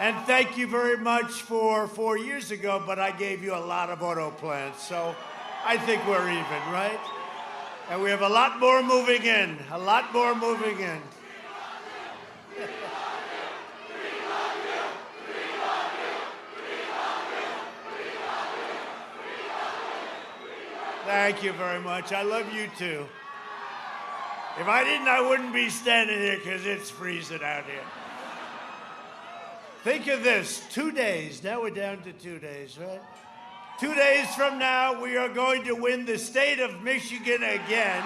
And thank you very much for 4 years ago, but I gave you a lot of auto plants, so I think we're even, right? And we have a lot more moving in, a lot more moving in. Thank you very much. I love you too. If I didn't, I wouldn't be standing here because it's freezing out here. Think of this, 2 days. Now we're down to 2 days, right? 2 days from now, we are going to win the state of Michigan again.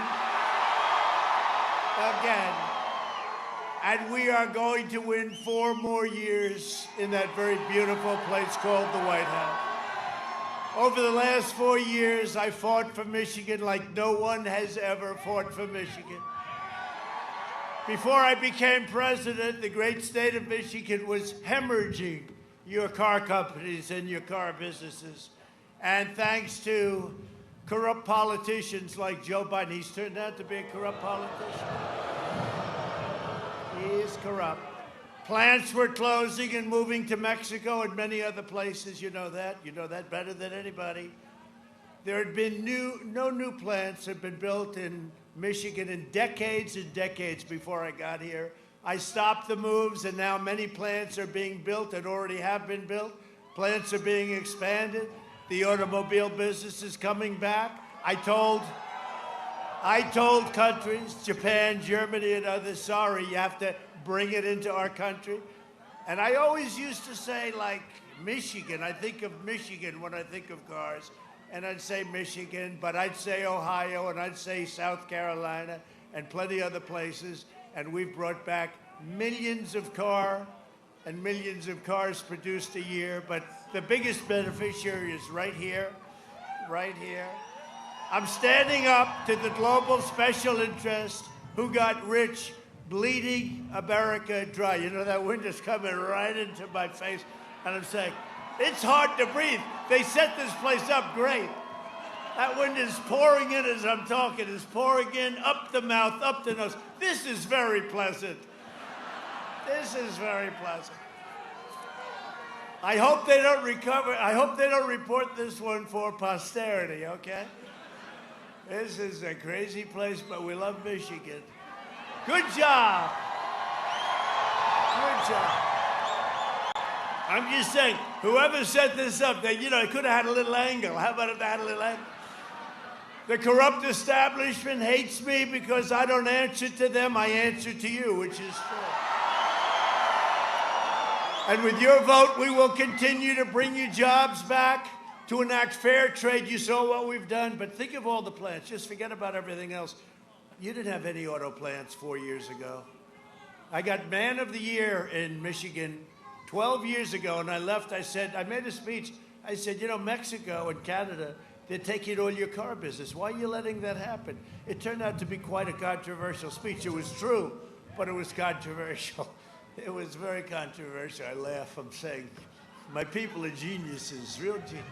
Again. And we are going to win 4 more years in that very beautiful place called the White House. Over the last 4 years, I fought for Michigan like no one has ever fought for Michigan. Before I became president, the great state of Michigan was hemorrhaging your car companies and your car businesses. And thanks to corrupt politicians like Joe Biden, he's turned out to be a corrupt politician. He is corrupt. Plants were closing and moving to Mexico and many other places. You know that. You know that better than anybody. There had been no new plants had been built in Michigan in decades and decades before I got here. I stopped the moves, and now many plants are being built and already have been built. Plants are being expanded. The automobile business is coming back. I told countries, Japan, Germany, and others, sorry, you have to bring it into our country. And I always used to say, like, Michigan. I think of Michigan when I think of cars. And I'd say Michigan, but I'd say Ohio, and I'd say South Carolina, and plenty other places. And we've brought back millions of cars produced a year. But the biggest beneficiary is right here, right here. I'm standing up to the global special interest who got rich bleeding America dry. You know, that wind is coming right into my face. And I'm saying, it's hard to breathe. They set this place up great. That wind is pouring in as I'm talking. It's pouring in up the mouth, up the nose. This is very pleasant. This is very pleasant. I hope they don't recover. I hope they don't report this one for posterity, okay? This is a crazy place, but we love Michigan. Good job. Good job. I'm just saying, whoever set this up, they, it could have had a little angle. How about if they had a little angle? The corrupt establishment hates me because I don't answer to them. I answer to you, which is true. And with your vote, we will continue to bring you jobs back, to enact fair trade. You saw what we've done, but think of all the plants. Just forget about everything else. You didn't have any auto plants 4 years ago. I got Man of the Year in Michigan 12 years ago, and I left. I made a speech. I said, Mexico and Canada, they're taking all your car business. Why are you letting that happen? It turned out to be quite a controversial speech. It was true, but it was controversial. It was very controversial. I laugh. I'm saying, my people are geniuses, real geniuses.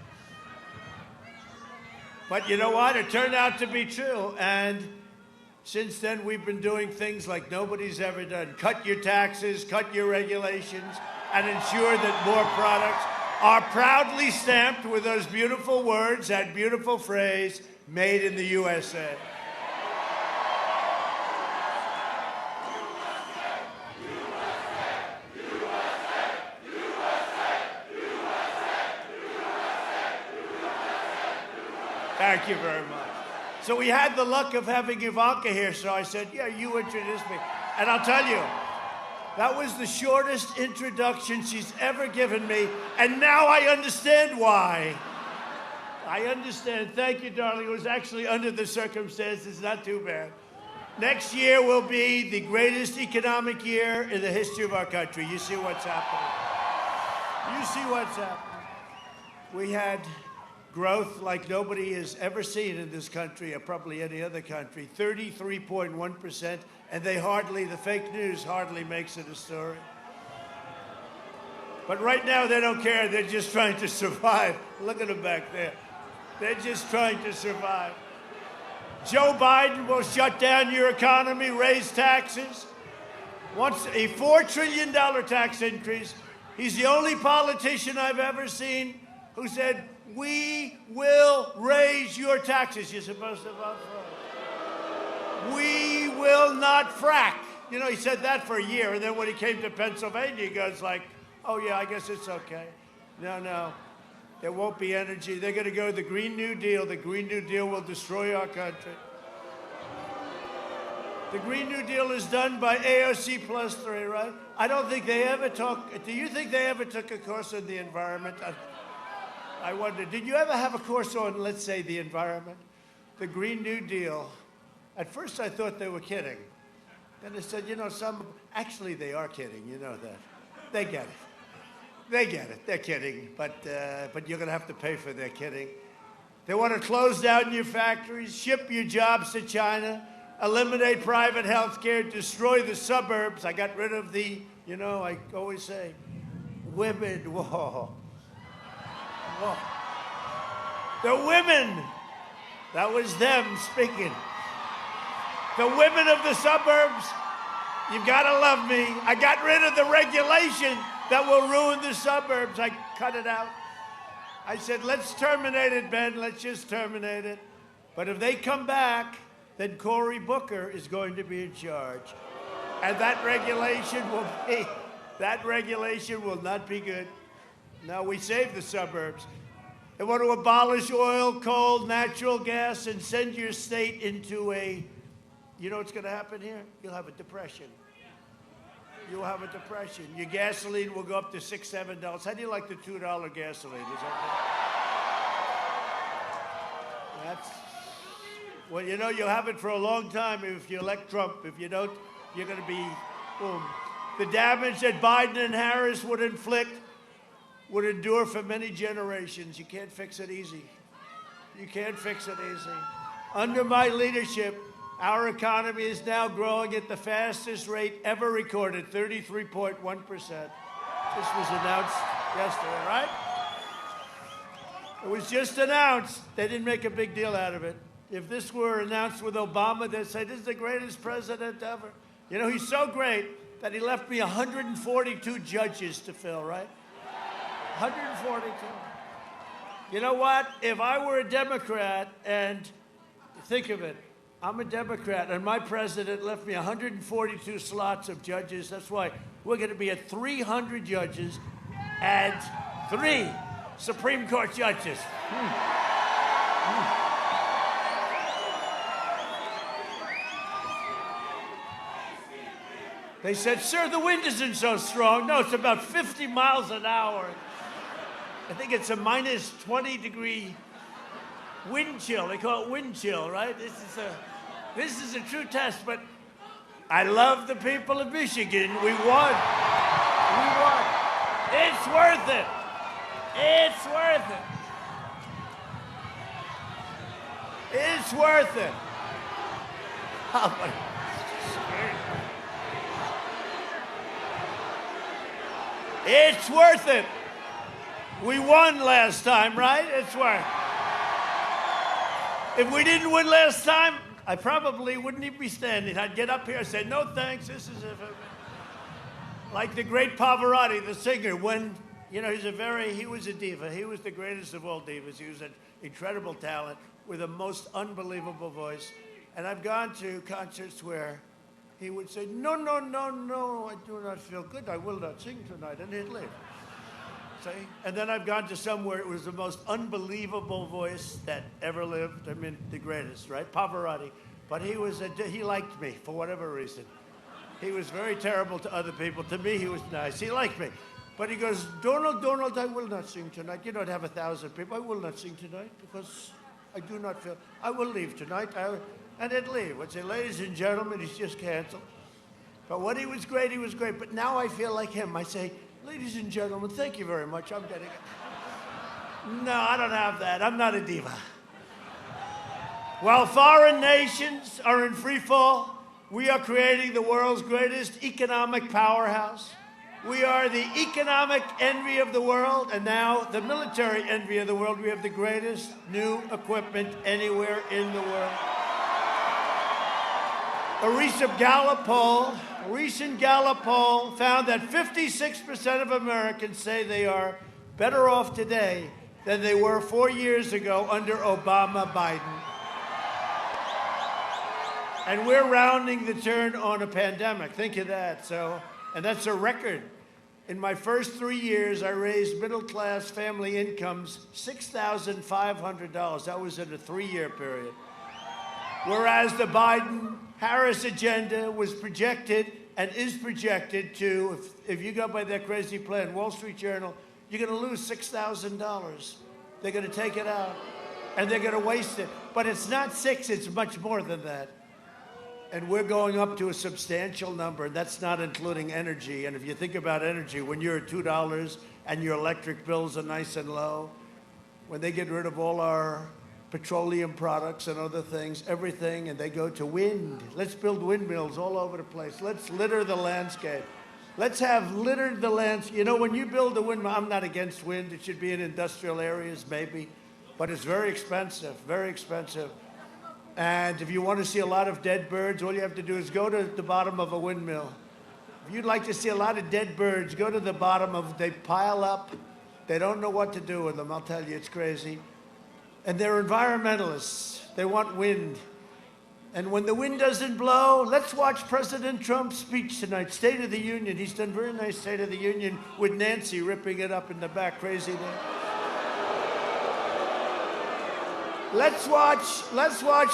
But you know what? It turned out to be true. And since then, we've been doing things like nobody's ever done. Cut your taxes, cut your regulations, and ensure that more products are proudly stamped with those beautiful words, that beautiful phrase, made in the USA. Thank you very much. So we had the luck of having Ivanka here, so I said, yeah, you introduced me. And I'll tell you, that was the shortest introduction she's ever given me, and now I understand why. I understand. Thank you, darling. It was actually under the circumstances, not too bad. Next year will be the greatest economic year in the history of our country. You see what's happening. You see what's happening. We had growth like nobody has ever seen in this country, or probably any other country, 33.1%, and the fake news hardly makes it a story. But right now, they don't care. They're just trying to survive. Look at them back there. They're just trying to survive. Joe Biden will shut down your economy, raise taxes, wants a $4 trillion tax increase, He's the only politician I've ever seen who said, we will raise your taxes. You're supposed to vote for it. We will not frack. You know, he said that for a year, and then when he came to Pennsylvania, he goes like, oh, yeah, I guess it's okay. No, there won't be energy. They're going to go to the Green New Deal. The Green New Deal will destroy our country. The Green New Deal is done by AOC plus 3, right? I don't think they ever talk. Do you think they ever took a course on the environment? I wonder, did you ever have a course on, let's say, the environment? The Green New Deal. At first, I thought they were kidding. Then I said, you know, actually, they are kidding. You know that. They get it. They get it. They're kidding. But you're going to have to pay for their kidding. They want to close down your factories, ship your jobs to China, eliminate private health care, destroy the suburbs. I got rid of the, you know, I always say, women, whoa. Whoa. The women, that was them speaking. The women of the suburbs, you've got to love me. I got rid of the regulation that will ruin the suburbs. I cut it out. I said, let's terminate it, Ben. Let's just terminate it. But if they come back, then Cory Booker is going to be in charge. And that regulation will not be good. No, we save the suburbs. They want to abolish oil, coal, natural gas, and send your state into a, you know what's going to happen here? You'll have a depression. You'll have a depression. Your gasoline will go up to $6, $7. How do you like the $2 gasoline? Is that That's, well, you know, you'll have it for a long time if you elect Trump. If you don't, you're going to be, boom. The damage that Biden and Harris would inflict would endure for many generations. You can't fix it easy. You can't fix it easy. Under my leadership, our economy is now growing at the fastest rate ever recorded, 33.1%. This was announced yesterday, right? It was just announced. They didn't make a big deal out of it. If this were announced with Obama, they'd say, this is the greatest president ever. You know, he's so great that he left me 142 judges to fill, right? 142. You know what? If I were a Democrat, and think of it, I'm a Democrat, and my president left me 142 slots of judges. That's why we're going to be at 300 judges and 3 Supreme Court judges. They said, sir, the wind isn't so strong. No, it's about 50 miles an hour. I think it's a minus 20-degree wind chill. They call it wind chill, right? This is a true test, but I love the people of Michigan. We won. We won. It's worth it. It's worth it. It's worth it. Oh, my. It's worth it. We won last time, right? It's worth it. If we didn't win last time, I probably wouldn't even be standing. I'd get up here and say, no thanks, this is like the great Pavarotti, the singer, when, you know, he was a diva. He was the greatest of all divas. He was an incredible talent with a most unbelievable voice. And I've gone to concerts where he would say, no, no, no, no, I do not feel good. I will not sing tonight. And he'd leave. See? And then I've gone to some where it was the most unbelievable voice that ever lived. I mean, the greatest, right? Pavarotti. But he liked me for whatever reason. He was very terrible to other people. To me, he was nice. He liked me. But he goes, Donald, I will not sing tonight. You don't have 1,000 people. I will not sing tonight because I do not feel, I will leave tonight. And he'd leave. I'd say, ladies and gentlemen, he's just canceled. But when he was great, he was great. But now I feel like him. I say, ladies and gentlemen, thank you very much. I'm getting it. No, I don't have that. I'm not a diva. While foreign nations are in free fall, we are creating the world's greatest economic powerhouse. We are the economic envy of the world, and now the military envy of the world. We have the greatest new equipment anywhere in the world. A recent Gallup poll found that 56% of Americans say they are better off today than they were 4 years ago under Obama-Biden. And we're rounding the turn on a pandemic. Think of that. And that's a record. In my first 3 years, I raised middle-class family incomes $6,500. That was in a 3-year period. Whereas the Biden-Harris agenda was projected and is projected to, if you go by their crazy plan, Wall Street Journal, you're going to lose $6,000. They're going to take it out, and they're going to waste it. But it's not 6, it's much more than that. And we're going up to a substantial number, and that's not including energy. And if you think about energy, when you're at $2 and your electric bills are nice and low, when they get rid of all our petroleum products and other things, everything, and they go to wind. Let's build windmills all over the place. Let's litter the landscape. Let's have littered the landscape. You know, when you build a windmill, I'm not against wind. It should be in industrial areas, maybe. But it's very expensive, very expensive. And if you want to see a lot of dead birds, all you have to do is go to the bottom of a windmill. If you'd like to see a lot of dead birds, go to the bottom of, they pile up. They don't know what to do with them, I'll tell you, it's crazy. And they're environmentalists. They want wind. And when the wind doesn't blow, let's watch President Trump's speech tonight, State of the Union. He's done very nice State of the Union with Nancy ripping it up in the back, crazy there. Let's watch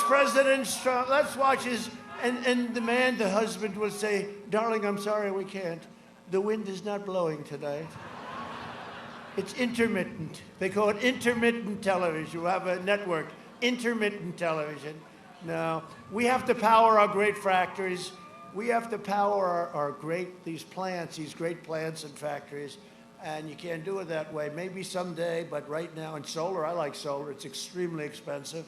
President Trump, let's watch his, and the man, the husband will say, darling, I'm sorry, we can't. The wind is not blowing tonight. It's intermittent. They call it intermittent television. You have a network, intermittent television. No, we have to power our great factories. We have to power these great plants and factories. And you can't do it that way. Maybe someday, but right now, and solar, I like solar. It's extremely expensive,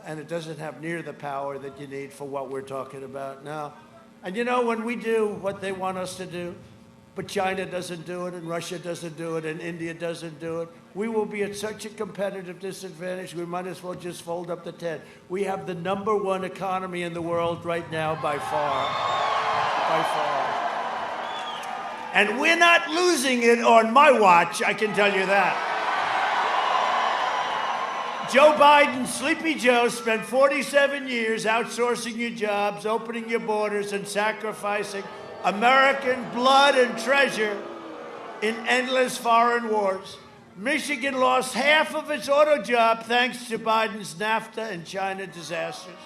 and it doesn't have near the power that you need for what we're talking about now. And you know, when we do what they want us to do, but China doesn't do it, and Russia doesn't do it, and India doesn't do it, we will be at such a competitive disadvantage, we might as well just fold up the tent. We have the #1 economy in the world right now by far. By far. And we're not losing it on my watch, I can tell you that. Joe Biden, Sleepy Joe, spent 47 years outsourcing your jobs, opening your borders, and sacrificing American blood and treasure in endless foreign wars. Michigan lost half of its auto job thanks to Biden's NAFTA and China disasters.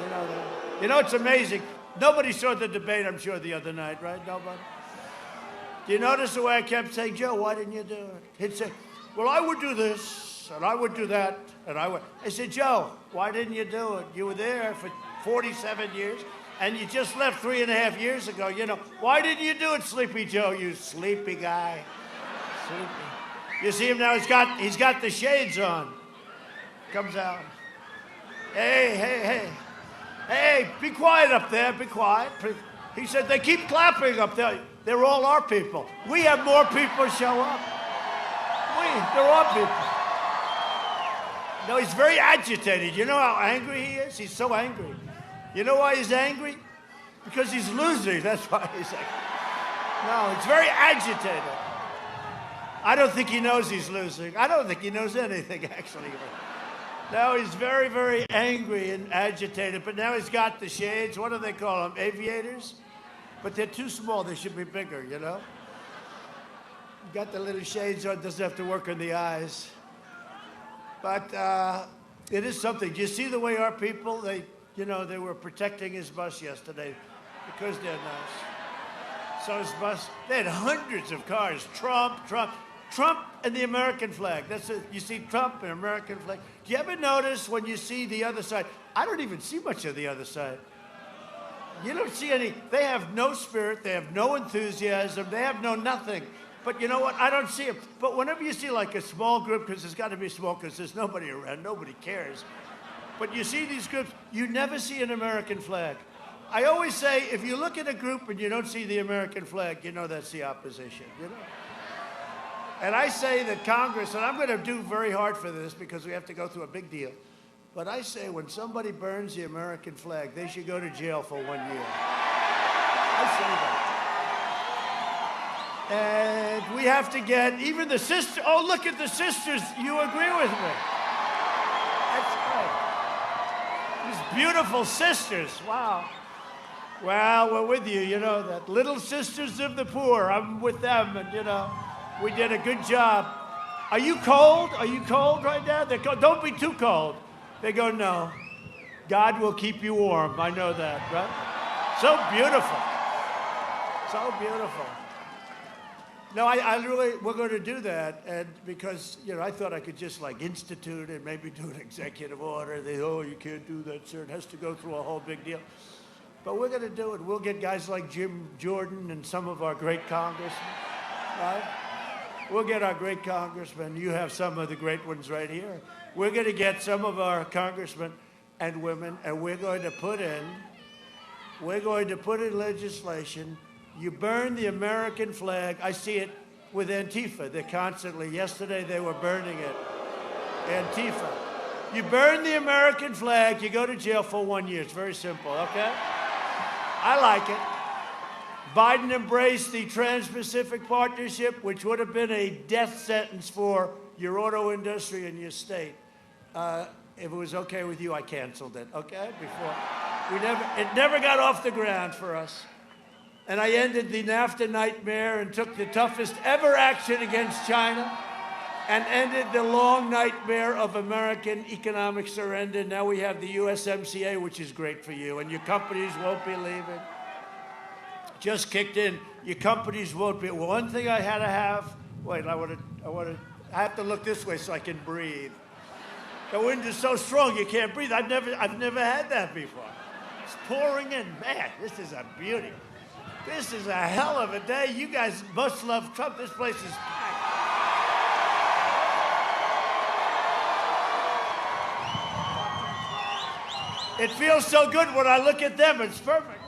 You know that. You know, it's amazing. Nobody saw the debate, I'm sure, the other night, right? Nobody? Do you notice the way I kept saying, Joe, why didn't you do it? He'd say, well, I would do this, and I would do that, and I would. I said, Joe, why didn't you do it? You were there for 47 years, and you just left 3.5 years ago. You know, why didn't you do it, Sleepy Joe, you sleepy guy? Sleepy. You see him now, he's got the shades on. Comes out. Hey, be quiet up there, be quiet. He said, they keep clapping up there. They're all our people. We have more people show up. They're our people. No, he's very agitated. You know how angry he is? He's so angry. You know why he's angry? Because he's losing. That's why he's angry. No, he's very agitated. I don't think he knows he's losing. I don't think he knows anything, actually. No, he's very, very angry and agitated. But now he's got the shades. What do they call them? Aviators? But they're too small. They should be bigger, you know? Got the little shades on. Doesn't have to work on the eyes. But it is something. Do you see the way our people, they were protecting his bus yesterday because they're nice. So his bus, they had hundreds of cars. Trump, and the American flag. That's it. You see Trump and American flag. Do you ever notice when you see the other side? I don't even see much of the other side. You don't see any. They have no spirit. They have no enthusiasm. They have no nothing. But you know what? I don't see them. But whenever you see like a small group, because there's got to be small, because there's nobody around, nobody cares. But you see these groups, you never see an American flag. I always say, if you look at a group and you don't see the American flag, you know that's the opposition, you know? And I say that Congress, and I'm going to do very hard for this because we have to go through a big deal, But I say when somebody burns the American flag, they should go to jail for 1 year. I say that. And we have to get even the sister. Oh, look at the sisters. You agree with me? That's right. These beautiful sisters. Wow. Well, we're with you. You know that. Little sisters of the poor. I'm with them. And, you know, we did a good job. Are you cold? Are you cold right now? They're cold. Don't be too cold. They go, no. God will keep you warm. I know that, right? So beautiful. So beautiful. No, I really, we're going to do that. And because, you know, I thought I could just like institute and maybe do an executive order. They, oh, you can't do that, sir. It has to go through a whole big deal. But we're going to do it. We'll get guys like Jim Jordan and some of our great congressmen, right? We'll get our great congressmen. You have some of the great ones right here. We're going to get some of our congressmen and women, and we're going to put in legislation. You burn the American flag. I see it with Antifa. They're constantly, yesterday they were burning it. Antifa. You burn the American flag, you go to jail for 1 year. It's very simple, okay? I like it. Biden embraced the Trans-Pacific Partnership, which would have been a death sentence for your auto industry in your state. If it was okay with you, I canceled it, okay? It never got off the ground for us. And I ended the NAFTA nightmare and took the toughest ever action against China and ended the long nightmare of American economic surrender. Now we have the USMCA, which is great for you, and your companies won't believe it. Just kicked in. Your companies won't be. One thing I had to have. Wait, I have to look this way so I can breathe. The wind is so strong you can't breathe. I've never had that before. It's pouring in. Man, this is a beauty. This is a hell of a day. You guys must love Trump. This place is packed. It feels so good when I look at them. It's perfect.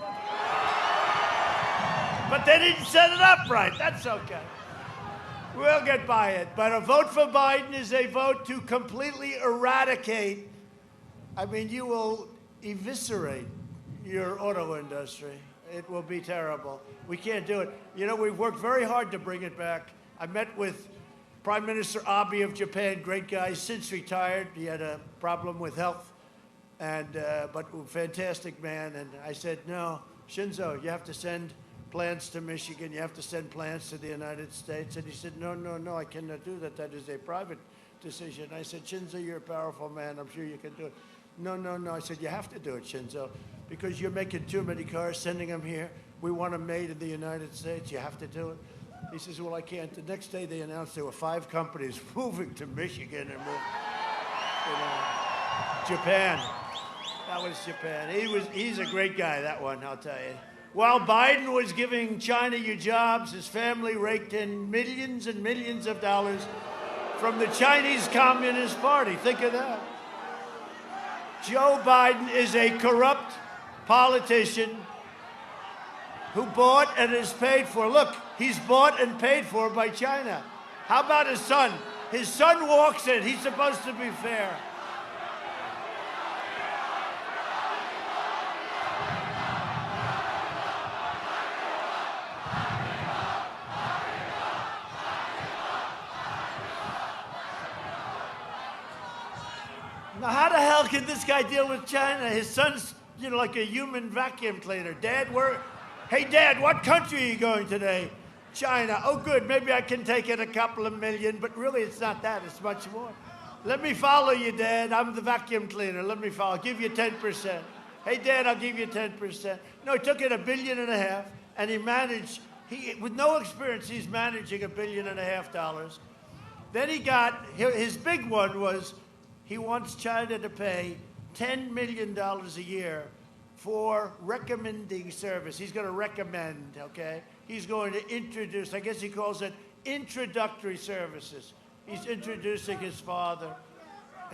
But they didn't set it up right. That's okay. We'll get by it. But a vote for Biden is a vote to completely eradicate. I mean, you will eviscerate your auto industry. It will be terrible. We can't do it. You know, we've worked very hard to bring it back. I met with Prime Minister Abe of Japan, great guy, since retired. He had a problem with health, but fantastic man. And I said, no, Shinzo, you have to send plants to Michigan. You have to send plants to the United States. And he said, no, I cannot do that. That is a private decision. I said, Shinzo, you're a powerful man. I'm sure you can do it. No. I said, you have to do it, Shinzo, because you're making too many cars, sending them here. We want them made in the United States. You have to do it. He says, well, I can't. The next day they announced there were 5 companies moving to Michigan and Japan. That was Japan. He's a great guy, that one, I'll tell you. While Biden was giving China your jobs, his family raked in millions and millions of dollars from the Chinese Communist Party. Think of that. Joe Biden is a corrupt politician who bought and is paid for. Look, he's bought and paid for by China. How about his son? His son walks in. He's supposed to be fair. Now, how the hell can this guy deal with China? His son's, you know, like a human vacuum cleaner. Hey, Dad, what country are you going today? China. Oh, good. Maybe I can take in a couple of million, but really it's not that. It's much more. Let me follow you, Dad. I'm the vacuum cleaner. Let me follow. I'll give you 10%. Hey, Dad, I'll give you 10%. No, he took in $1.5 billion, and he managed, with no experience, he's managing $1.5 billion. Then he got, his big one was, he wants China to pay $10 million a year for recommending service. He's going to recommend, okay? He's going to introduce, I guess he calls it introductory services. He's introducing his father.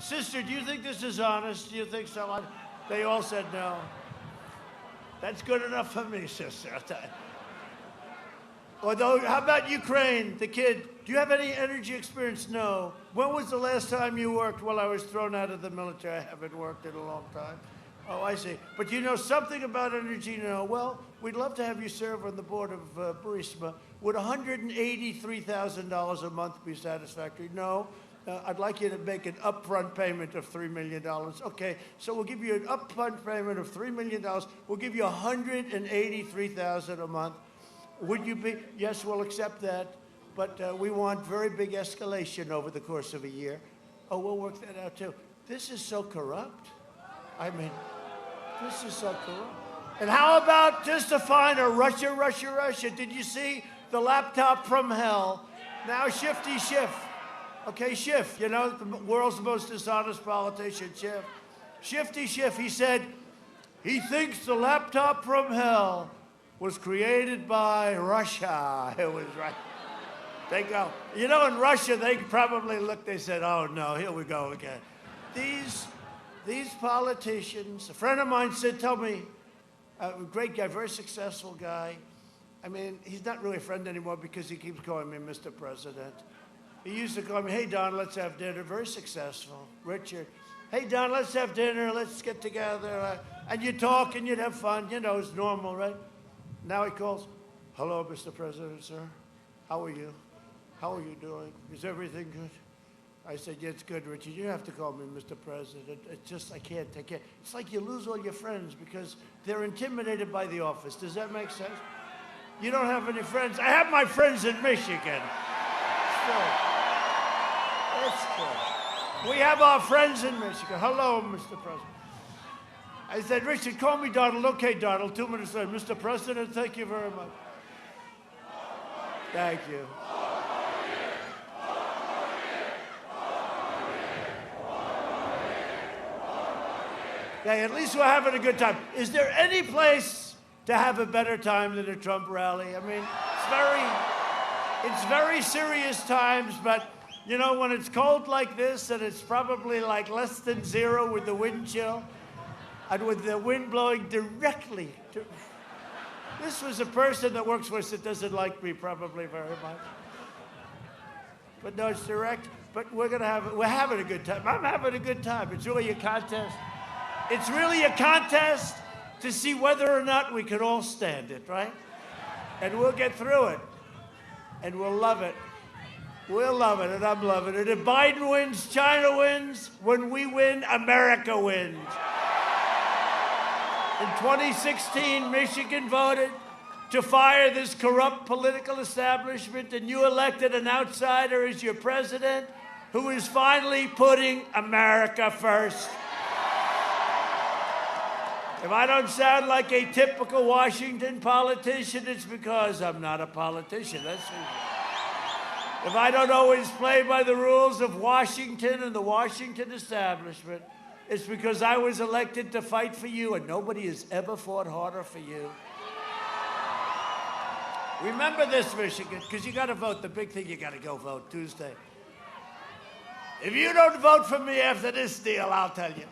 Sister, do you think this is honest? Do you think so? They all said no. That's good enough for me, sister, I'll tell you. Although, how about Ukraine, the kid? Do you have any energy experience? No. When was the last time you worked? Well, I was thrown out of the military. I haven't worked in a long time. Oh, I see. But you know something about energy now? Well, we'd love to have you serve on the board of Burisma. Would $183,000 a month be satisfactory? No. I'd like you to make an upfront payment of $3 million. Okay, so we'll give you an upfront payment of $3 million. We'll give you $183,000 a month. Would you be? Yes, we'll accept that. But we want very big escalation over the course of a year. Oh, we'll work that out too. This is so corrupt. I mean, this is so corrupt. And how about just to find a Russia? Did you see the laptop from hell? Now Shifty Schiff. Okay, Schiff, you know, the world's most dishonest politician, Schiff. Shifty Schiff, he said, he thinks the laptop from hell was created by Russia. It was right. They go, you know, in Russia, they probably looked, they said, oh no, here we go again. These politicians, a friend of mine said, tell me, a great guy, very successful guy. I mean, he's not really a friend anymore because he keeps calling me Mr. President. He used to call me, hey, Don, let's have dinner. Very successful. Richard, hey, Don, let's have dinner. Let's get together. And you talk and you'd have fun. You know, it's normal, right? Now he calls, hello, Mr. President, sir. How are you? How are you doing? Is everything good? I said, yeah, it's good, Richard. You have to call me Mr. President. It's just, I can't. It's like you lose all your friends because they're intimidated by the office. Does that make sense? You don't have any friends. I have my friends in Michigan. Still. It's good. We have our friends in Michigan. Hello, Mr. President. I said, Richard, call me Donald. Okay, Donald. 2 minutes later. Mr. President, thank you very much. Thank you. Okay, at least we're having a good time. Is there any place to have a better time than a Trump rally? I mean, it's very serious times, but you know, when it's cold like this and it's probably like less than 0 with the wind chill and with the wind blowing directly to... This was a person that works for us that doesn't like me probably very much. But no, it's direct. But we're having a good time. I'm having a good time. It's really a contest. It's really a contest to see whether or not we can all stand it, right? And we'll get through it. And we'll love it. We'll love it, and I'm loving it. If Biden wins, China wins. When we win, America wins. In 2016, Michigan voted to fire this corrupt political establishment, and you elected an outsider as your president who is finally putting America first. If I don't sound like a typical Washington politician, it's because I'm not a politician. That's it. If I don't always play by the rules of Washington and the Washington establishment, it's because I was elected to fight for you, and nobody has ever fought harder for you. Remember this, Michigan, because you got to vote. The big thing, you got to go vote Tuesday. If you don't vote for me after this deal, I'll tell you.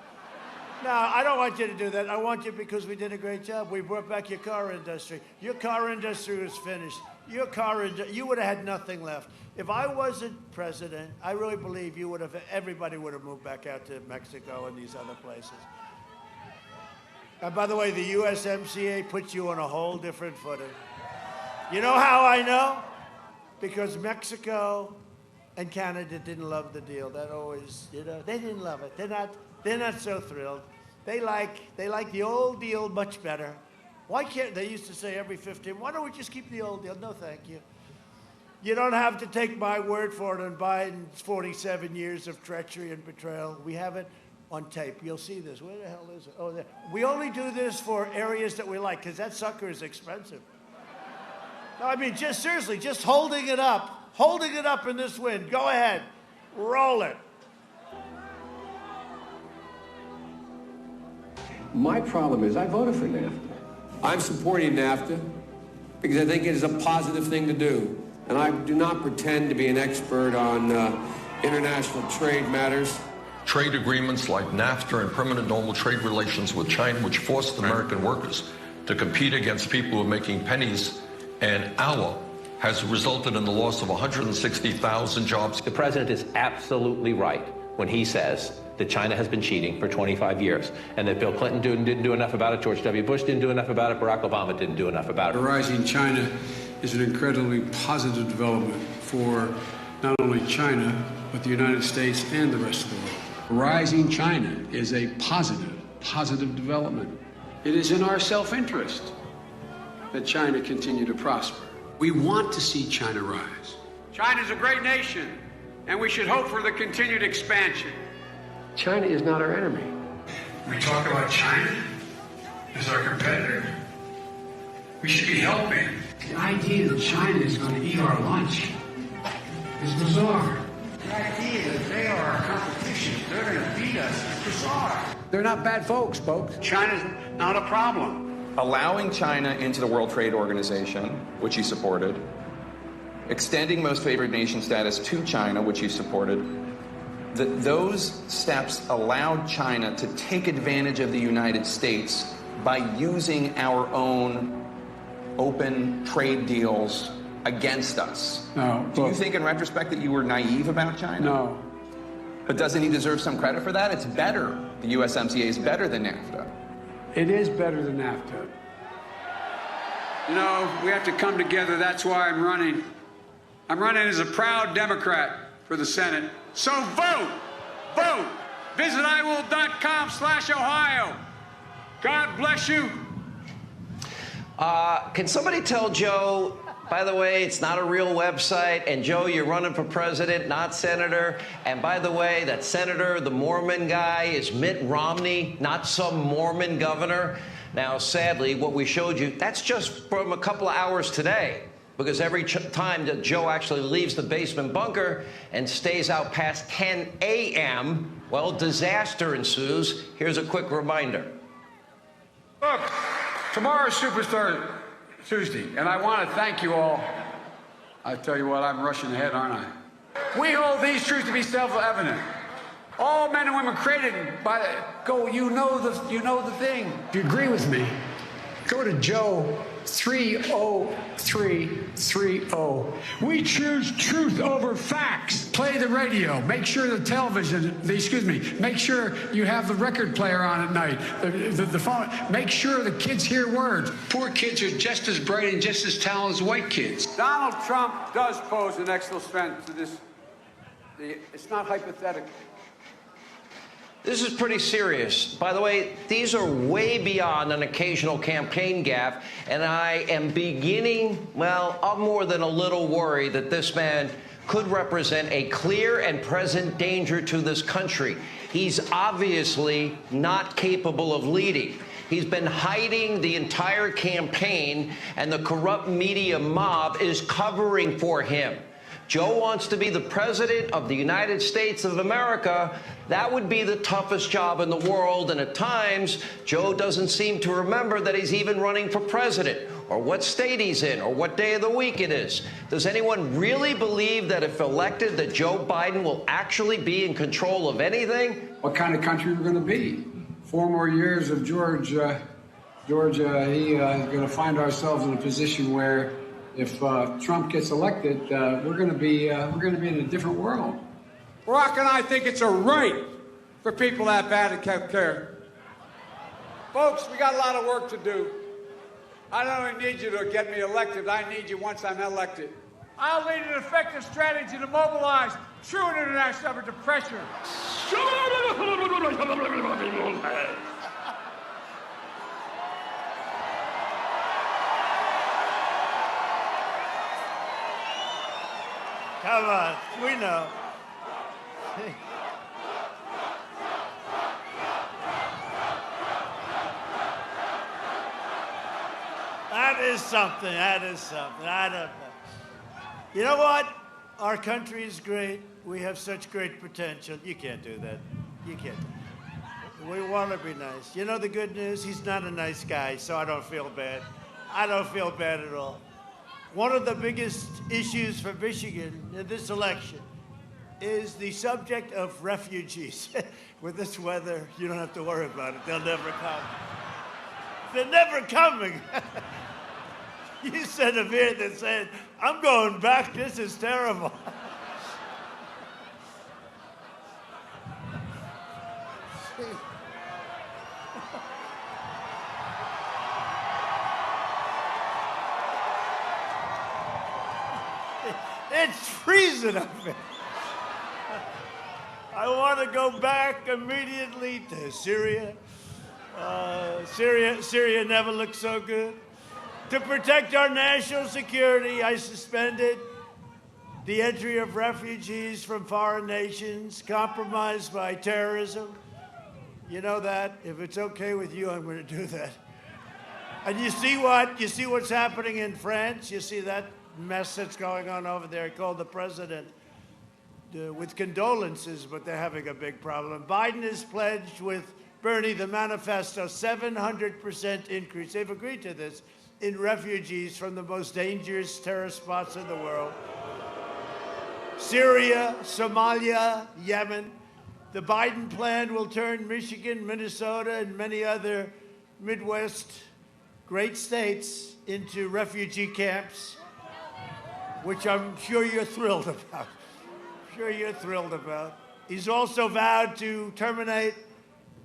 No, I don't want you to do that. I want you because we did a great job. We brought back your car industry. Your car industry was finished. You would have had nothing left. If I wasn't president, I really believe everybody would have moved back out to Mexico and these other places. And by the way, the USMCA puts you on a whole different footing. You know how I know? Because Mexico and Canada didn't love the deal. That always, you know, they didn't love it. They're not so thrilled. They like the old deal much better. Why can't they used to say every 15? Why don't we just keep the old deal? No, thank you. You don't have to take my word for it on Biden's 47 years of treachery and betrayal. We have it on tape. You'll see this. Where the hell is it? Oh, there. We only do this for areas that we like because that sucker is expensive. No, I mean, just seriously, just holding it up in this wind. Go ahead, roll it. My problem is I voted for NAFTA. I'm supporting NAFTA because I think it is a positive thing to do. And I do not pretend to be an expert on international trade matters. Trade agreements like NAFTA and permanent normal trade relations with China, which forced American workers to compete against people who are making pennies an hour, has resulted in the loss of 160,000 jobs. The president is absolutely right when he says that China has been cheating for 25 years and that Bill Clinton didn't do enough about it, George W. Bush didn't do enough about it, Barack Obama didn't do enough about it. Rising China is an incredibly positive development for not only China, but the United States and the rest of the world. Rising China is a positive development. It is in our self-interest that China continue to prosper. We want to see China rise. China is a great nation, and we should hope for the continued expansion. China is not our enemy. We talk about China as our competitor. We should be helping. The idea that China is going to eat our lunch is bizarre. The idea that they are our competition, they're going to beat us, is bizarre. They're not bad folks. China's not a problem. Allowing China into the World Trade Organization, which he supported, extending most favored nation status to China, which he supported, those steps allowed China to take advantage of the United States by using our own open trade deals against us. No. Do you think in retrospect that you were naive about China? No. But doesn't he deserve some credit for that? It's better. The USMCA is better than NAFTA. It is better than NAFTA. You know, we have to come together. That's why I'm running. I'm running as a proud Democrat for the Senate. So vote! Vote! Visit iwill.com/Ohio. God bless you. Can somebody tell Joe, by the way, it's not a real website, and Joe, you're running for president, not senator, and by the way, that senator, the Mormon guy, is Mitt Romney, not some Mormon governor. Now, sadly, what we showed you, that's just from a couple of hours today, because every time that Joe actually leaves the basement bunker and stays out past 10 a.m., well, disaster ensues. Here's a quick reminder. Look, tomorrow's Superstar Tuesday, and I want to thank you all. I tell you what, I'm rushing ahead, aren't I? We hold these truths to be self-evident. All men and women created by you know the thing. If you agree with me, go to Joe 30330. We choose truth over facts. Play the radio. Make sure the television, make sure you have the record player on at night. The phone. Make sure the kids hear words. Poor kids are just as bright and just as talented as white kids. Donald Trump does pose an excellent threat to this. It's not hypothetical. This is pretty serious. By the way, these are way beyond an occasional campaign gaffe, and I am beginning, well, I'm more than a little worried that this man could represent a clear and present danger to this country. He's obviously not capable of leading. He's been hiding the entire campaign, and the corrupt media mob is covering for him. Joe wants to be the president of the United States of America. That would be the toughest job in the world, and at times, Joe doesn't seem to remember that he's even running for president, or what state he's in, or what day of the week it is. Does anyone really believe that if elected, that Joe Biden will actually be in control of anything? What kind of country we're going to be? 4 more years of George, he's going to find ourselves in a position where if Trump gets elected, we're going to be in a different world. Barack and I think it's a right for people to have bad health care. Folks, we got a lot of work to do. I don't only need you to get me elected, I need you once I'm elected. I'll lead an effective strategy to mobilize true international effort to pressure. Come on, we know. That is something. I don't know. You know what? Our country is great. We have such great potential. You can't do that. You can't. We want to be nice. You know the good news? He's not a nice guy, so I don't feel bad. I don't feel bad at all. One of the biggest issues for Michigan in this election is the subject of refugees. With this weather, you don't have to worry about it. They'll never come. They're never coming. You sent a vid that said, I'm going back, this is terrible. It's freezing up here. I want to go back immediately to Syria. Syria never looked so good. To protect our national security, I suspended the entry of refugees from foreign nations compromised by terrorism. You know that. If it's okay with you, I'm going to do that. And you see what's happening in France? You see that mess that's going on over there? I called the president with condolences, but they're having a big problem. Biden has pledged with Bernie, the manifesto, 700% increase. They've agreed to this in refugees from the most dangerous terrorist spots in the world. Syria, Somalia, Yemen. The Biden plan will turn Michigan, Minnesota, and many other Midwest great states into refugee camps, which I'm sure you're thrilled about. He's also vowed to terminate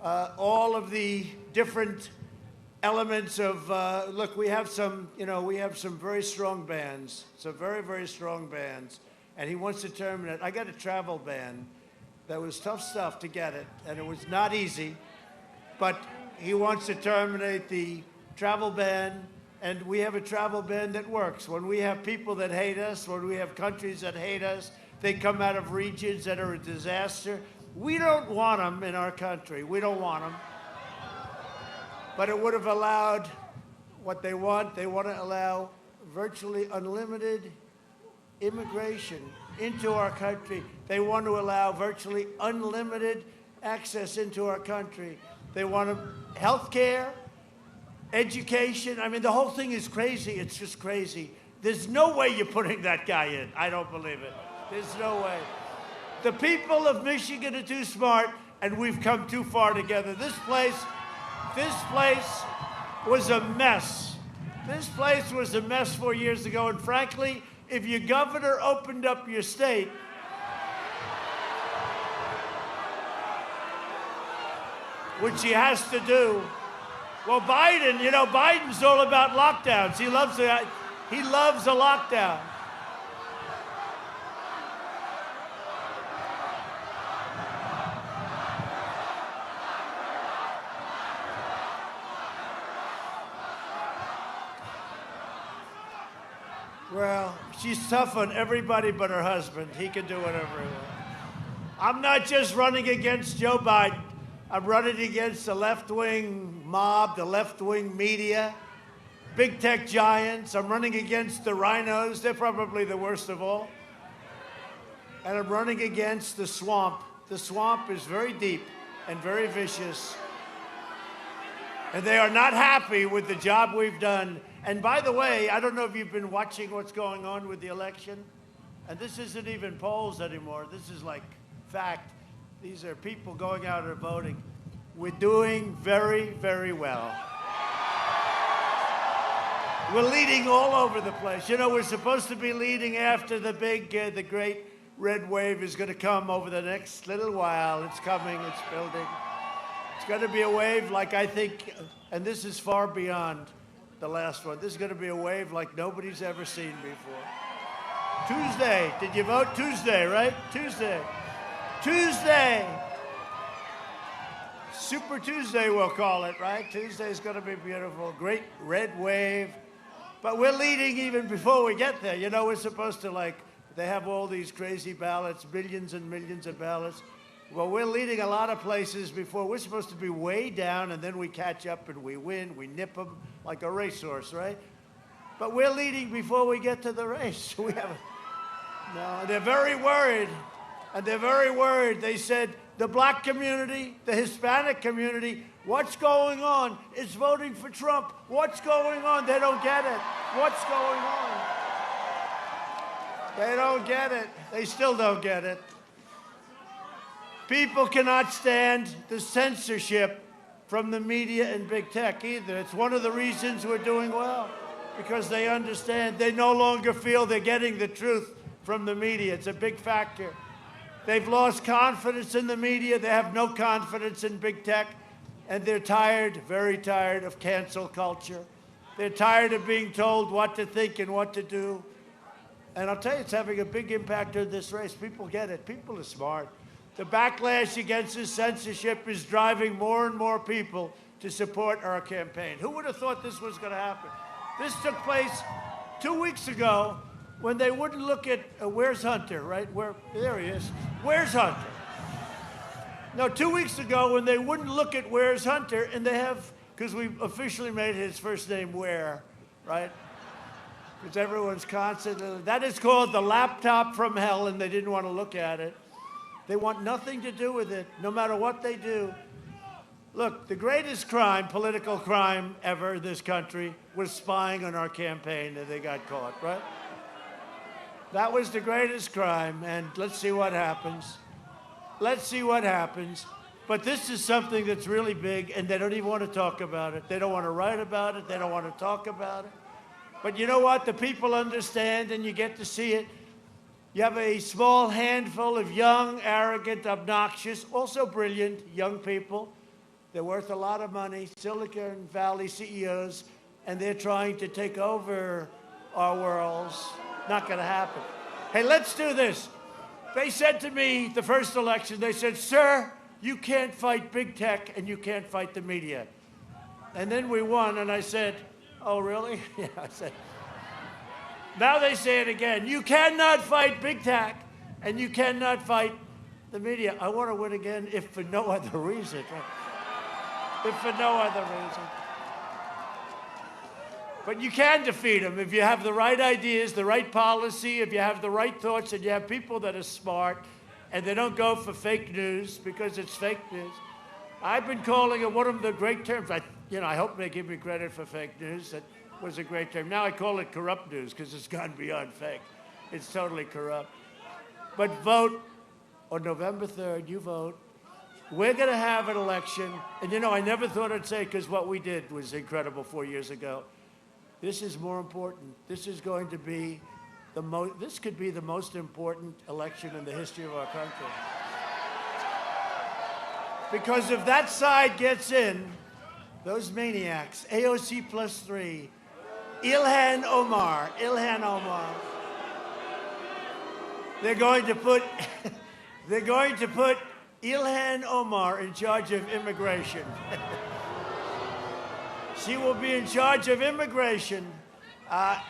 all of the different elements of, look, we have some very strong bans, some very, very strong bans, and he wants to terminate. I got a travel ban that was tough stuff to get it, and it was not easy, but he wants to terminate the travel ban, and we have a travel ban that works. When we have people that hate us, when we have countries that hate us, they come out of regions that are a disaster. We don't want them in our country. We don't want them. But it would have allowed what they want. They want to allow virtually unlimited immigration into our country. They want to allow virtually unlimited access into our country. They want health care, education. I mean, the whole thing is crazy. It's just crazy. There's no way you're putting that guy in. I don't believe it. There's no way. The people of Michigan are too smart, and we've come too far together. This place was a mess. This place was a mess 4 years ago, and frankly, if your governor opened up your state, which he has to do, well, Biden's all about lockdowns. He loves a lockdown. Well, she's tough on everybody but her husband. He can do whatever he wants. I'm not just running against Joe Biden. I'm running against the left-wing mob, the left-wing media, big tech giants. I'm running against the rhinos. They're probably the worst of all. And I'm running against the swamp. The swamp is very deep and very vicious. And they are not happy with the job we've done. And by the way, I don't know if you've been watching what's going on with the election. And this isn't even polls anymore. This is like fact. These are people going out and voting. We're doing very, very well. We're leading all over the place. You know, we're supposed to be leading after the great red wave is going to come over the next little while. It's coming, it's building. It's going to be a wave like I think, and this is far beyond the last one. This is going to be a wave like nobody's ever seen before. Tuesday. Did you vote? Tuesday, right? Tuesday. Super Tuesday, we'll call it, right? Tuesday's going to be beautiful. Great red wave. But we're leading even before we get there. You know, we're supposed to, they have all these crazy ballots, millions and millions of ballots. Well, we're leading a lot of places before. We're supposed to be way down, and then we catch up and we win. We nip them like a racehorse, right? But we're leading before we get to the race. No, they're very worried. And they're very worried. They said the black community, the Hispanic community, what's going on? It's voting for Trump. What's going on? They don't get it. What's going on? They don't get it. They still don't get it. People cannot stand the censorship from the media and big tech either. It's one of the reasons we're doing well. because they understand they no longer feel they're getting the truth from the media. It's a big factor. They've lost confidence in the media. They have no confidence in big tech. And they're tired, very tired of cancel culture. They're tired of being told what to think and what to do. And I'll tell you, it's having a big impact on this race. People get it. People are smart. The backlash against this censorship is driving more and more people to support our campaign. Who would have thought this was going to happen? This took place 2 weeks ago when they wouldn't look at, where's Hunter, right? There he is. Where's Hunter? No, 2 weeks ago when they wouldn't look at where's Hunter, and they have, because we officially made his first name Where, right? Because everyone's constantly, that is called the laptop from hell, and they didn't want to look at it. They want nothing to do with it, no matter what they do. Look, the greatest crime, political crime ever in this country was spying on our campaign, and they got caught, right? That was the greatest crime, and let's see what happens. Let's see what happens. But this is something that's really big, and they don't even want to talk about it. They don't want to write about it. They don't want to talk about it. But you know what? The people understand, and you get to see it. You have a small handful of young, arrogant, obnoxious, also brilliant young people. They're worth a lot of money, Silicon Valley CEOs, and they're trying to take over our worlds. Not going to happen. Hey, let's do this. They said to me the first election, they said, sir, you can't fight big tech and you can't fight the media. And then we won, and I said, oh, really? Yeah, I said. Now they say it again. You cannot fight big tech and you cannot fight the media. I want to win again, if for no other reason. If for no other reason. But you can defeat them if you have the right ideas, the right policy, if you have the right thoughts, and you have people that are smart, and they don't go for fake news because it's fake news. I've been calling it one of the great terms. I hope they give me credit for fake news. That was a great term. Now I call it corrupt news because it's gone beyond fake. It's totally corrupt. But vote on November 3rd. You vote. We're going to have an election. And, I never thought I'd say, because what we did was incredible 4 years ago. This is more important. This is going to be this could be the most important election in the history of our country. Because if that side gets in, those maniacs, AOC +3, Ilhan Omar, they're going to put Ilhan Omar in charge of immigration. She will be in charge of immigration.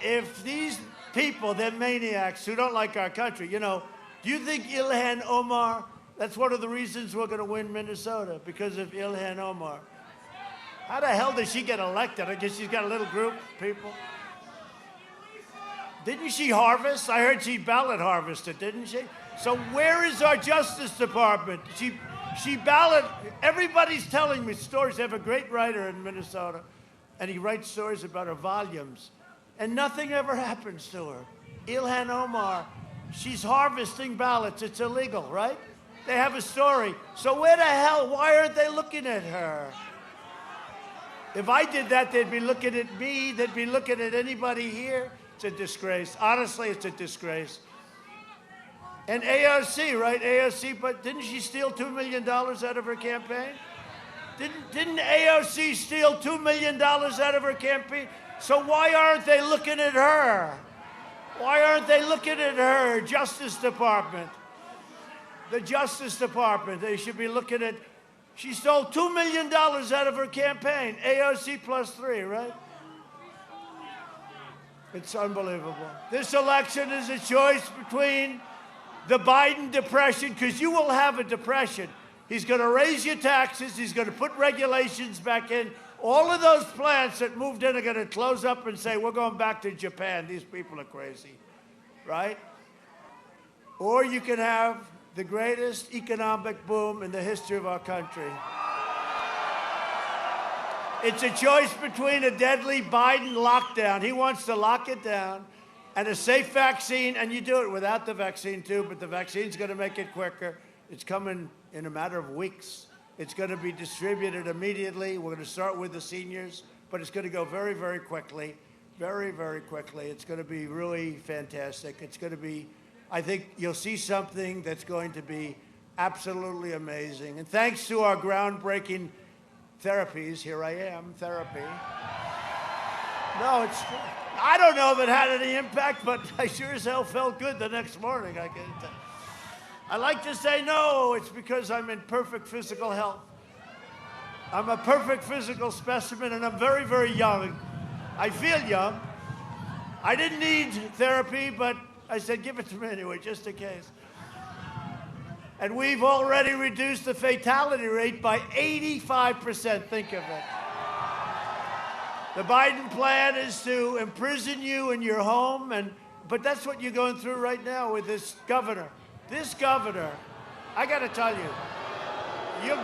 If these people, they're maniacs who don't like our country, do you think Ilhan Omar, that's one of the reasons we're going to win Minnesota, because of Ilhan Omar. How the hell did she get elected? I guess she's got a little group of people. Didn't she harvest? I heard she ballot harvested, didn't she? So where is our Justice Department? She ballot, everybody's telling me stories. They have a great writer in Minnesota, and he writes stories about her volumes, and nothing ever happens to her. Ilhan Omar, she's harvesting ballots. It's illegal, right? They have a story. So where the hell, why aren't they looking at her? If I did that, they'd be looking at me. They'd be looking at anybody here. It's a disgrace. Honestly, it's a disgrace. And AOC, right? AOC, but didn't she steal $2 million out of her campaign? Didn't AOC steal $2 million out of her campaign? So why aren't they looking at her? Why aren't they looking at her? Justice Department. The Justice Department, they should be looking at, she stole $2 million out of her campaign. AOC +3, right? It's unbelievable. This election is a choice between the Biden depression, because you will have a depression. He's going to raise your taxes. He's going to put regulations back in. All of those plants that moved in are going to close up and say, we're going back to Japan. These people are crazy, right? Or you can have the greatest economic boom in the history of our country. It's a choice between a deadly Biden lockdown. He wants to lock it down, and a safe vaccine, and you do it without the vaccine too, but the vaccine's going to make it quicker. It's coming in a matter of weeks. It's going to be distributed immediately. We're going to start with the seniors, but it's going to go very, very quickly. very, very quickly. It's going to be really fantastic. It's going to be, I think you'll see something that's going to be absolutely amazing. And thanks to our groundbreaking therapies, here I am, therapy. No, I don't know if it had any impact, but I sure as hell felt good the next morning. I like to say no, it's because I'm in perfect physical health. I'm a perfect physical specimen, and I'm very, very young. I feel young. I didn't need therapy, but I said, give it to me anyway, just in case. And we've already reduced the fatality rate by 85%. Think of it. The Biden plan is to imprison you in your home, but that's what you're going through right now with this governor. This governor, I got to tell you, your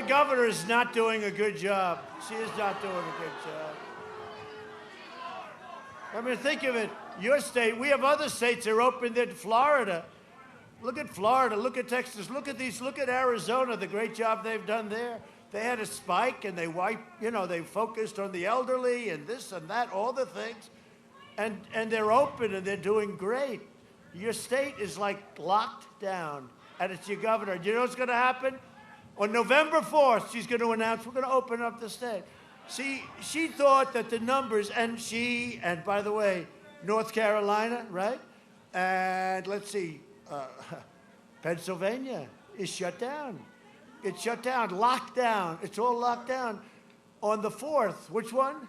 governor is not doing a good job. She is not doing a good job. I mean, think of it. Your state, we have other states that are open in Florida. Look at Florida, look at Texas, look at Arizona, the great job they've done there. They had a spike and they focused on the elderly and this and that, all the things. And they're open and they're doing great. Your state is like locked down, and it's your governor. Do you know what's going to happen? On November 4th, she's going to announce we're going to open up the state. See, she thought that the numbers, and by the way, North Carolina, right? And let's see, Pennsylvania is shut down. It's shut down, locked down. It's all locked down. On the 4th, which one?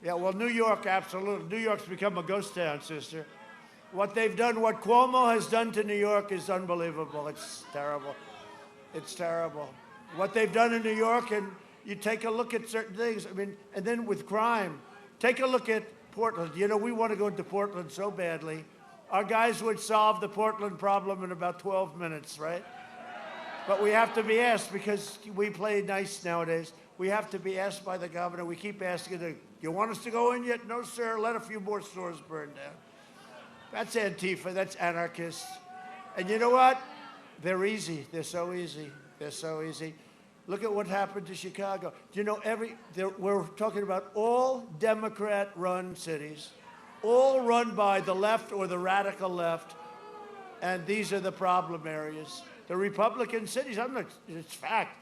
Yeah, well, New York, absolutely. New York's become a ghost town, sister. What they've done, what Cuomo has done to New York is unbelievable. It's terrible. It's terrible. What they've done in New York, and you take a look at certain things. I mean, and then with crime, take a look at Portland. You know, we want to go into Portland so badly. Our guys would solve the Portland problem in about 12 minutes, right? But we have to be asked, because we play nice nowadays. We have to be asked by the governor. We keep asking, you want us to go in yet? No, sir. Let a few more stores burn down. That's Antifa. That's anarchists. And you know what? They're easy. They're so easy. They're so easy. Look at what happened to Chicago. Do you know we're talking about all Democrat-run cities, all run by the left or the radical left, and these are the problem areas. The Republican cities, it's fact,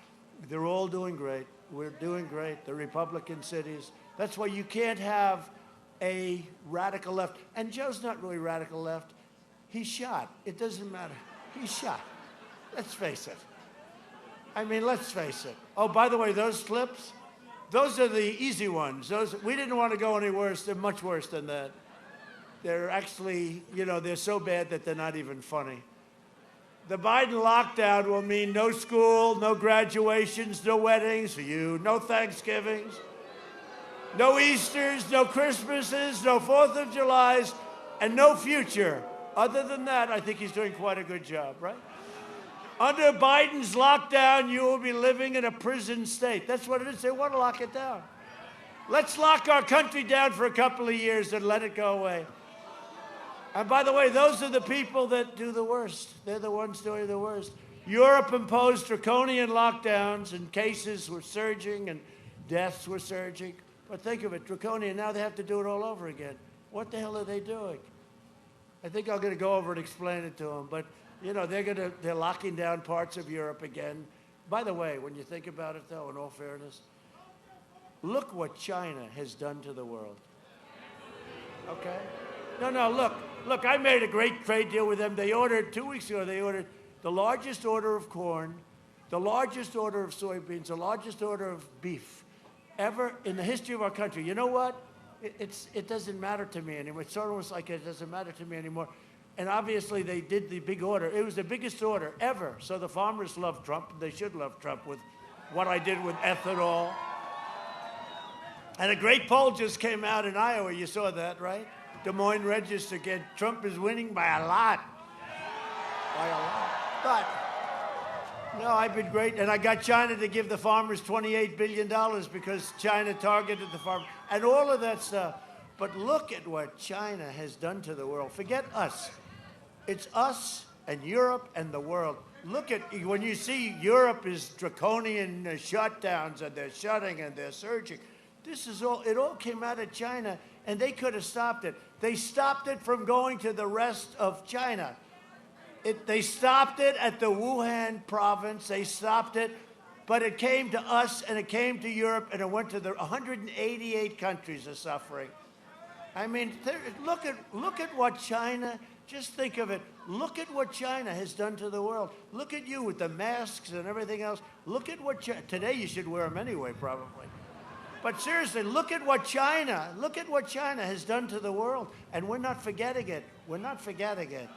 they're all doing great. We're doing great. The Republican cities. That's why you can't have a radical left. And Joe's not really radical left. He's shot. It doesn't matter. He's shot. Let's face it. I mean, let's face it. Oh, by the way, those clips, those are the easy ones. We didn't want to go any worse. They're much worse than that. They're actually, they're so bad that they're not even funny. The Biden lockdown will mean no school, no graduations, no weddings for you, no Thanksgivings, no Easters, no Christmases, no 4th of Julys, and no future. Other than that, I think he's doing quite a good job, right? Under Biden's lockdown, you will be living in a prison state. That's what it is. They want to lock it down. Let's lock our country down for a couple of years and let it go away. And by the way, those are the people that do the worst. They're the ones doing the worst. Europe imposed draconian lockdowns, and cases were surging and deaths were surging. But think of it, draconian, now they have to do it all over again. What the hell are they doing? I think I'm going to go over and explain it to them. But, they're locking down parts of Europe again. By the way, when you think about it, though, in all fairness, look what China has done to the world. Okay? No, look, I made a great trade deal with them. They ordered, 2 weeks ago, the largest order of corn, the largest order of soybeans, the largest order of beef ever in the history of our country. You know what? It doesn't matter to me anymore. It's almost like it doesn't matter to me anymore. And obviously they did the big order. It was the biggest order ever. So the farmers love Trump. They should love Trump with what I did with ethanol. And a great poll just came out in Iowa. You saw that, right? Des Moines Register. Trump is winning by a lot. By a lot. But, no, I've been great. And I got China to give the farmers $28 billion because China targeted the farmers. And all of that stuff. But look at what China has done to the world. Forget us. It's us and Europe and the world. Look at, when you see Europe is draconian shutdowns and they're shutting and they're surging. It all came out of China, and they could have stopped it. They stopped it from going to the rest of China. They stopped it at the Wuhan province. They stopped it, but it came to us, and it came to Europe, and it went to the 188 countries are suffering. I mean, look at what China. Just think of it. Look at what China has done to the world. Look at you with the masks and everything else. Look at what today you should wear them anyway, probably. But seriously, look at what China has done to the world, and we're not forgetting it. We're not forgetting it.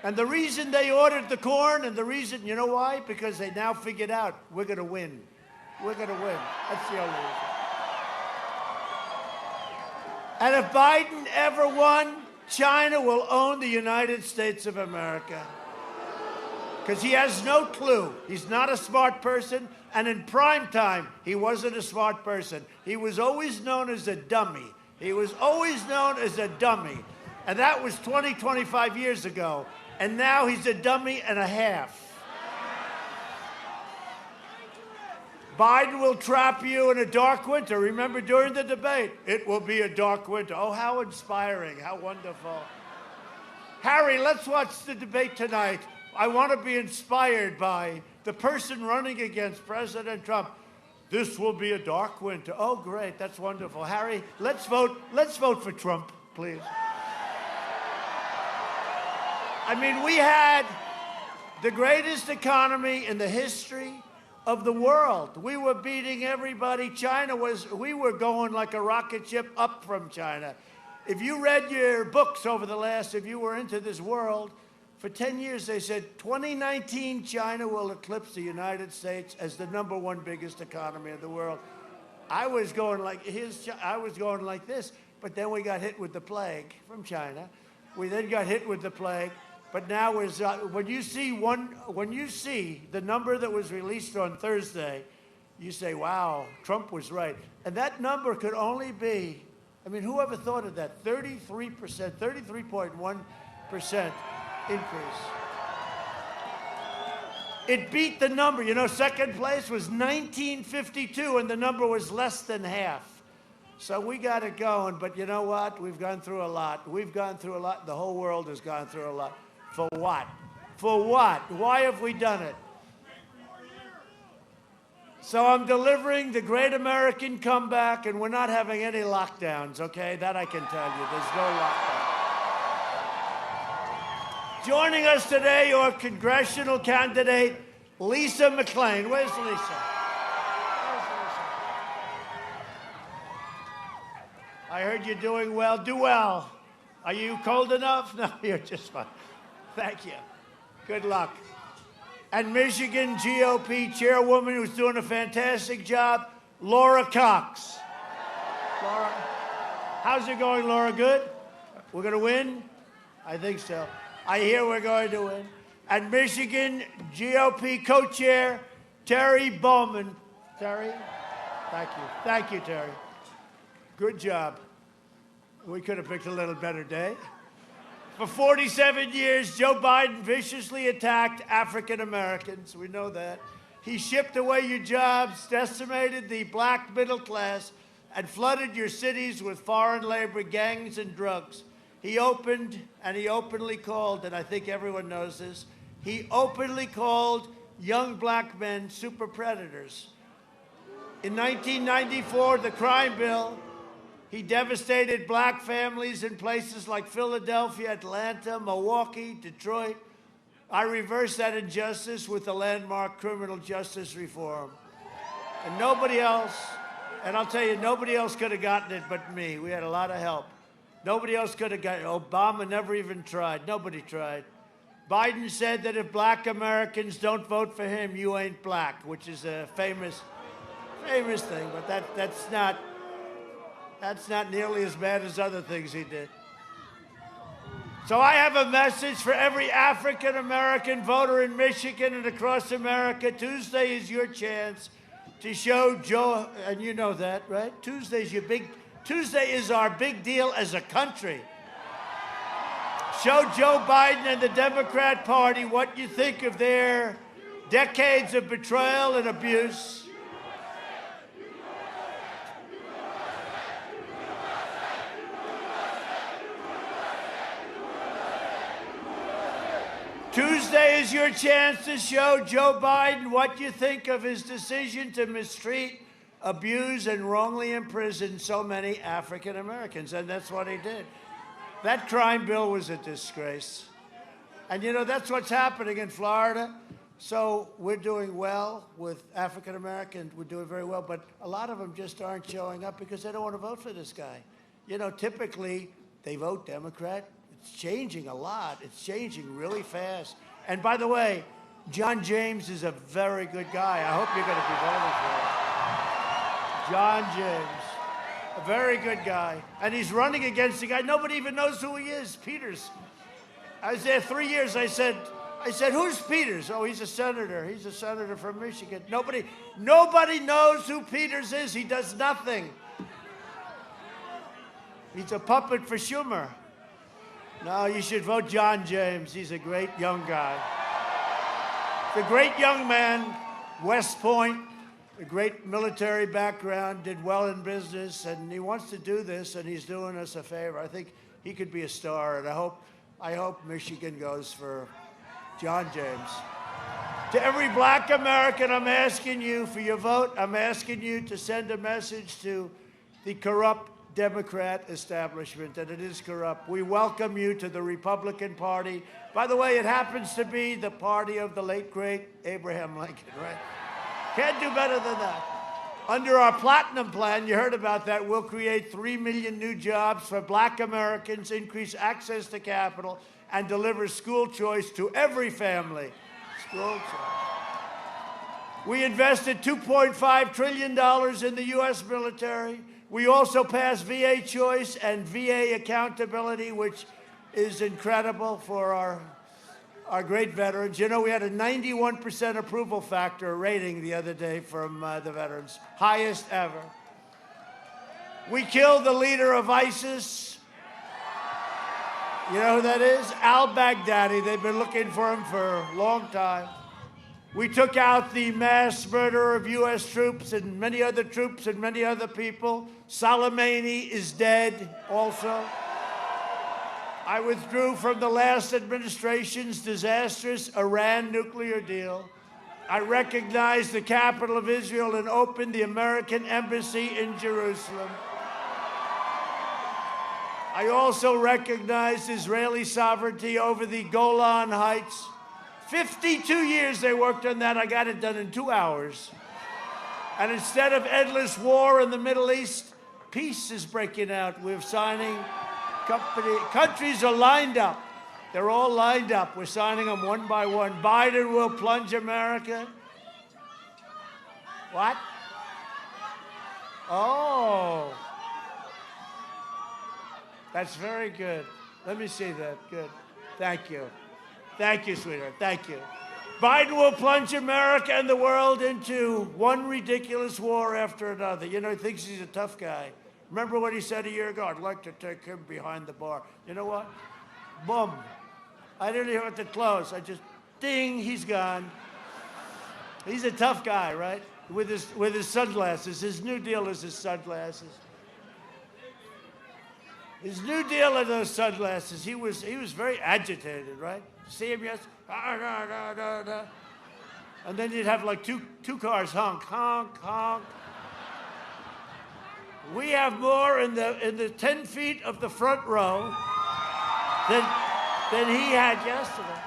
And the reason they ordered the corn, and the reason, you know why? Because they now figured out we're going to win. We're going to win. That's the only reason. And if Biden ever won, China will own the United States of America. Because he has no clue. He's not a smart person. And in prime time, he wasn't a smart person. He was always known as a dummy. He was always known as a dummy. And that was 20, 25 years ago. And now he's a dummy and a half. Biden will trap you in a dark winter. Remember during the debate, it will be a dark winter. Oh, how inspiring, how wonderful. Harry, let's watch the debate tonight. I want to be inspired by the person running against President Trump. This will be a dark winter. Oh, great, that's wonderful. Harry, let's vote for Trump, please. I mean, we had the greatest economy in the history of the world. We were beating everybody. We were going like a rocket ship up from China. If you read your books over if you were into this world, for 10 years they said 2019 China will eclipse the United States as the #1 biggest economy in the world. I was going like this, but then we got hit with the plague from China. We then got hit with the plague. But now when you see the number that was released on Thursday, you say, wow, Trump was right. And that number could only be, I mean, whoever thought of that? 33.1% increase. It beat the number. You know, second place was 1952, and the number was less than half. So we got it going. But you know what? We've gone through a lot. The whole world has gone through a lot. For what? For what? Why have we done it? So I'm delivering the great American comeback, and we're not having any lockdowns, okay? That I can tell you. There's no lockdown. Joining us today, your congressional candidate, Lisa McClain. Where's Lisa? I heard you're doing well. Do well. Are you cold enough? No, you're just fine. Thank you. Good luck. And Michigan GOP chairwoman who's doing a fantastic job, Laura Cox. Laura, how's it going, Laura? Good? We're going to win? I think so. I hear we're going to win. And Michigan GOP co-chair, Terry Bowman. Terry? Thank you. Thank you, Terry. Good job. We could have picked a little better day. For 47 years, Joe Biden viciously attacked African Americans. We know that. He shipped away your jobs, decimated the black middle class, and flooded your cities with foreign labor, gangs, and drugs. He opened, and he openly called, and I think everyone knows this, he openly called young black men super predators. In 1994, the crime bill, he devastated black families in places like Philadelphia, Atlanta, Milwaukee, Detroit. I reversed that injustice with the landmark criminal justice reform. And nobody else, and I'll tell you, nobody else could have gotten it but me. We had a lot of help. Nobody else could have gotten it. Obama never even tried. Nobody tried. Biden said that if black Americans don't vote for him, you ain't black, which is a famous thing, but that's not nearly as bad as other things he did. So I have a message for every African-American voter in Michigan and across America. Tuesday is your chance to show Joe, and you know that, right? Tuesday is our big deal as a country. Show Joe Biden and the Democrat Party what you think of their decades of betrayal and abuse. Tuesday is your chance to show Joe Biden what you think of his decision to mistreat, abuse, and wrongly imprison so many African Americans. And that's what he did. That crime bill was a disgrace. And, you know, that's what's happening in Florida. So we're doing well with African Americans. We're doing very well. But a lot of them just aren't showing up because they don't want to vote for this guy. You know, typically they vote Democrat. It's changing a lot. It's changing really fast. And by the way, John James is a very good guy. I hope you're going to be voting for him. John James, a very good guy. And he's running against a guy. Nobody even knows who he is, Peters. I was there 3 years. I said, who's Peters? Oh, he's a senator. He's a senator from Michigan. Nobody knows who Peters is. He does nothing. He's a puppet for Schumer. No, you should vote John James. He's a great young guy. He's a great young man, West Point, a great military background, did well in business, and he wants to do this, and he's doing us a favor. I think he could be a star, and I hope Michigan goes for John James. To every black American, I'm asking you for your vote. I'm asking you to send a message to the corrupt Democrat establishment, and it is corrupt. We welcome you to the Republican Party. By the way, it happens to be the party of the late, great Abraham Lincoln, right? Can't do better than that. Under our Platinum Plan, you heard about that, we'll create 3 million new jobs for black Americans, increase access to capital, and deliver school choice to every family. School choice. We invested $2.5 trillion in the U.S. military. We also passed VA choice and VA accountability, which is incredible for our great veterans. You know, we had a 91% approval factor rating the other day from the veterans, highest ever. We killed the leader of ISIS. You know who that is? Al-Baghdadi. They've been looking for him for a long time. We took out the mass murder of U.S. troops and many other troops and many other people. Soleimani is dead also. I withdrew from the last administration's disastrous Iran nuclear deal. I recognized the capital of Israel and opened the American embassy in Jerusalem. I also recognized Israeli sovereignty over the Golan Heights. 52 years they worked on that. I got it done in 2 hours. And instead of endless war in the Middle East, peace is breaking out. We're signing countries are lined up. They're all lined up. We're signing them one by one. Biden will plunge America. What? Oh. That's very good. Let me see that. Good. Thank you. Thank you, sweetheart. Thank you. Biden will plunge America and the world into one ridiculous war after another. You know, he thinks he's a tough guy. Remember what he said a year ago? I'd like to take him behind the bar. You know what? Boom. I didn't even have to close. I just, ding, he's gone. He's a tough guy, right? With his sunglasses. His new deal is his sunglasses. His new deal are those sunglasses. He was very agitated, right? See him, yes? And then you'd have like two cars honk, honk, honk. We have more in the 10 feet of the front row than he had yesterday.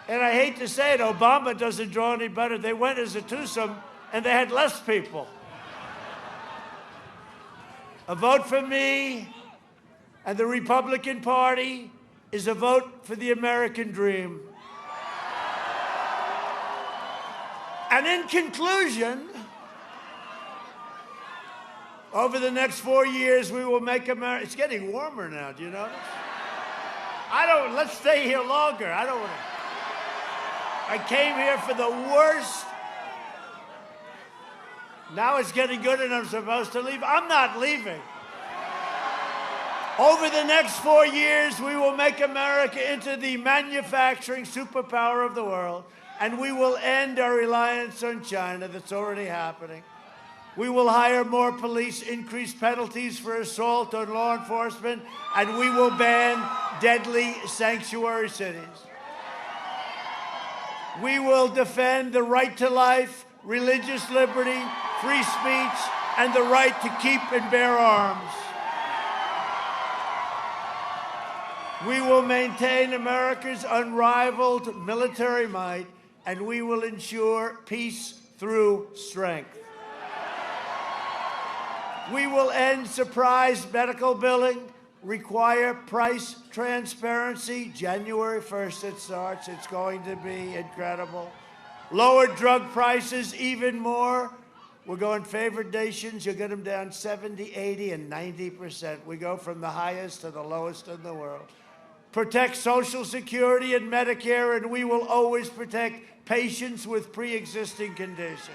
And I hate to say it, Obama doesn't draw any better. They went as a twosome and they had less people. A vote for me and the Republican Party is a vote for the American dream. And in conclusion, over the next 4 years, we will make America. It's getting warmer now, do you notice? Let's stay here longer. I don't want to. I came here for the worst. Now it's getting good and I'm supposed to leave. I'm not leaving. Over the next 4 years, we will make America into the manufacturing superpower of the world, and we will end our reliance on China. That's already happening. We will hire more police, increase penalties for assault on law enforcement, and we will ban deadly sanctuary cities. We will defend the right to life, religious liberty, free speech, and the right to keep and bear arms. We will maintain America's unrivaled military might, and we will ensure peace through strength. We will end surprise medical billing, require price transparency. January 1st it starts. It's going to be incredible. Lower drug prices even more. We're going favored nations. You'll get them down 70, 80, and 90%. We go from the highest to the lowest in the world. Protect Social Security and Medicare, and we will always protect patients with pre-existing conditions.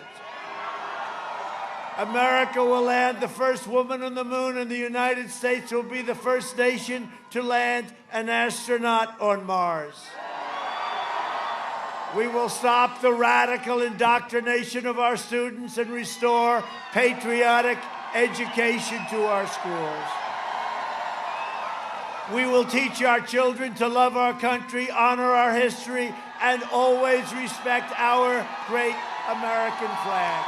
America will land the first woman on the moon, and the United States will be the first nation to land an astronaut on Mars. We will stop the radical indoctrination of our students and restore patriotic education to our schools. We will teach our children to love our country, honor our history, and always respect our great American flag.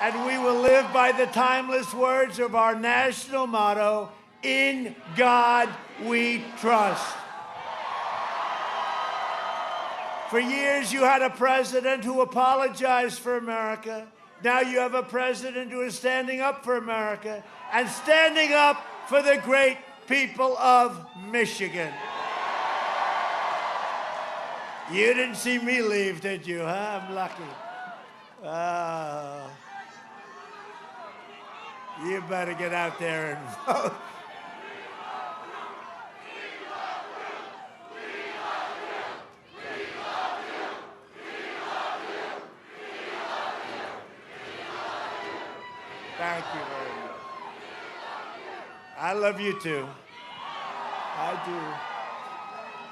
And we will live by the timeless words of our national motto, "In God we trust." For years, you had a president who apologized for America. Now you have a president who is standing up for America and standing up for the great people of Michigan. You didn't see me leave, did you, huh? I'm lucky. You better get out there and vote. Thank you very much. I love you too. I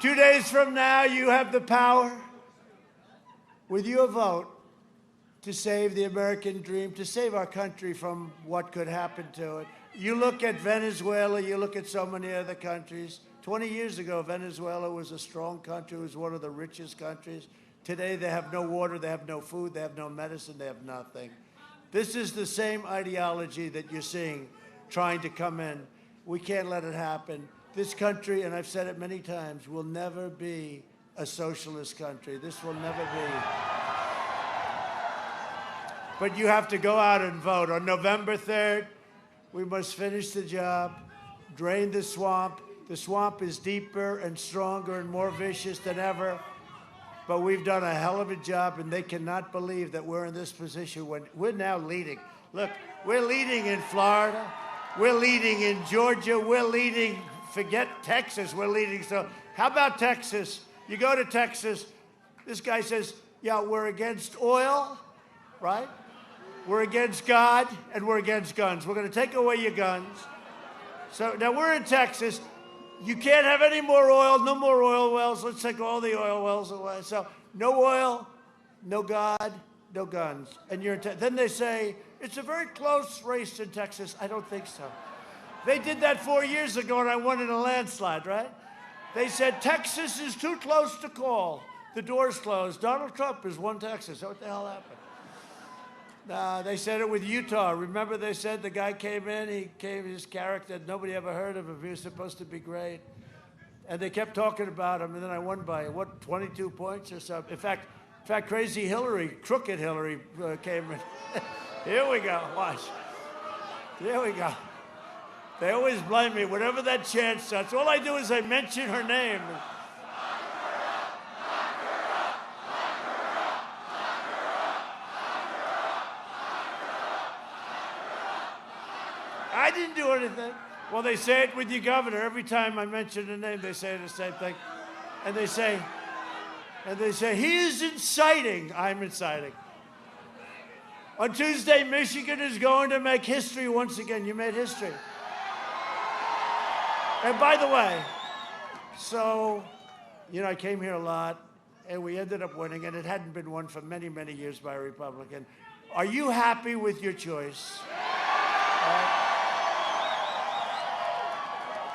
do. 2 days from now, you have the power, with your vote, to save the American dream, to save our country from what could happen to it. You look at Venezuela, you look at so many other countries. 20 years ago, Venezuela was a strong country, it was one of the richest countries. Today, they have no water, they have no food, they have no medicine, they have nothing. This is the same ideology that you're seeing trying to come in. We can't let it happen. This country, and I've said it many times, will never be a socialist country. This will never be. But you have to go out and vote. On November 3rd, we must finish the job, drain the swamp. The swamp is deeper and stronger and more vicious than ever. But we've done a hell of a job, and they cannot believe that we're in this position when we're now leading. Look, we're leading in Florida. We're leading in Georgia. We're leading, forget Texas, we're leading. So how about Texas? You go to Texas, this guy says, yeah, we're against oil, right? We're against God, and we're against guns. We're going to take away your guns. So now we're in Texas. You can't have any more oil, no more oil wells. Let's take all the oil wells away. So no oil, no God, no guns. And then they say, it's a very close race in Texas. I don't think so. They did that 4 years ago, and I won in a landslide, right? They said, Texas is too close to call. The door's closed. Donald Trump has won Texas. What the hell happened? They said it with Utah. Remember they said the guy came in, he came, his character, nobody ever heard of him. He was supposed to be great. And they kept talking about him, and then I won by, 22 points or something? In fact, crazy Hillary, crooked Hillary came in. Here we go, watch. Here we go. They always blame me. Whenever that chant starts, all I do is I mention her name. I didn't do anything. Well, they say it with your governor. Every time I mention a name, they say the same thing. And they say, he is inciting. I'm inciting. On Tuesday, Michigan is going to make history once again. You made history. And by the way, so, I came here a lot, and we ended up winning, and it hadn't been won for many, many years by a Republican. Are you happy with your choice?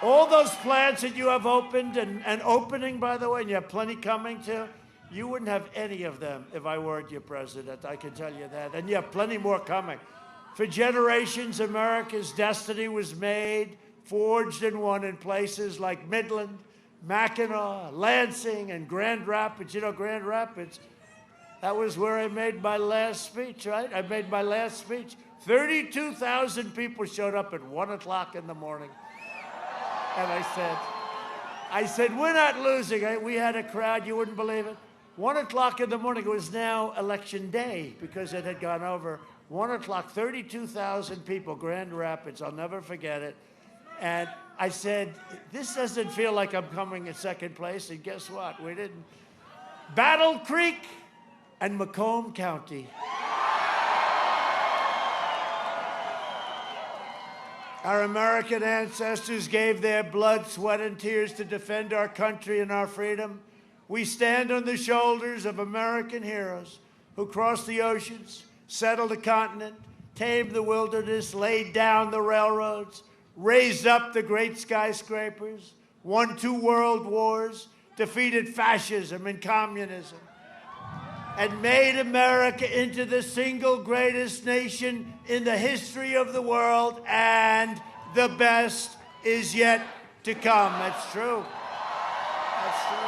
All those plants that you have opened and opening, by the way, and you have plenty coming too, you wouldn't have any of them if I weren't your president. I can tell you that. And you have plenty more coming. For generations, America's destiny was made, forged and won in places like Midland, Mackinac, Lansing, and Grand Rapids. You know, Grand Rapids, that was where I made my last speech, right? I made my last speech. 32,000 people showed up at 1 o'clock in the morning. And I said, we're not losing. We had a crowd, you wouldn't believe it. 1 o'clock in the morning, it was now election day because it had gone over. 1 o'clock, 32,000 people, Grand Rapids, I'll never forget it. And I said, this doesn't feel like I'm coming in second place. And guess what? We didn't. Battle Creek and Macomb County. Our American ancestors gave their blood, sweat, and tears to defend our country and our freedom. We stand on the shoulders of American heroes who crossed the oceans, settled the continent, tamed the wilderness, laid down the railroads, raised up the great skyscrapers, won 2 world wars, defeated fascism and communism, and made America into the single greatest nation in the history of the world, and the best is yet to come. That's true. That's true.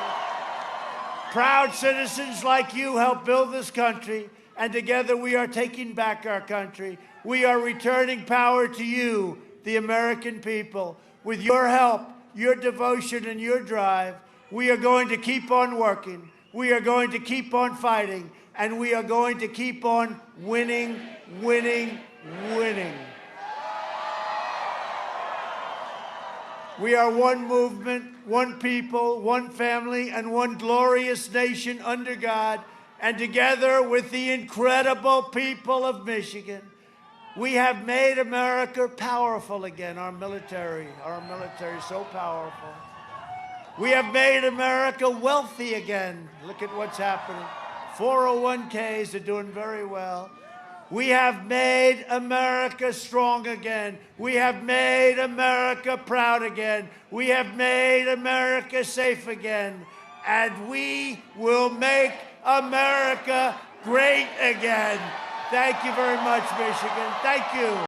Proud citizens like you help build this country, and together we are taking back our country. We are returning power to you, the American people. With your help, your devotion, and your drive, we are going to keep on working. We are going to keep on fighting, and we are going to keep on winning, winning, winning. We are one movement, one people, one family, and one glorious nation under God. And together with the incredible people of Michigan, we have made America powerful again. Our military is so powerful. We have made America wealthy again. Look at what's happening. 401ks are doing very well. We have made America strong again. We have made America proud again. We have made America safe again. And we will make America great again. Thank you very much, Michigan. Thank you.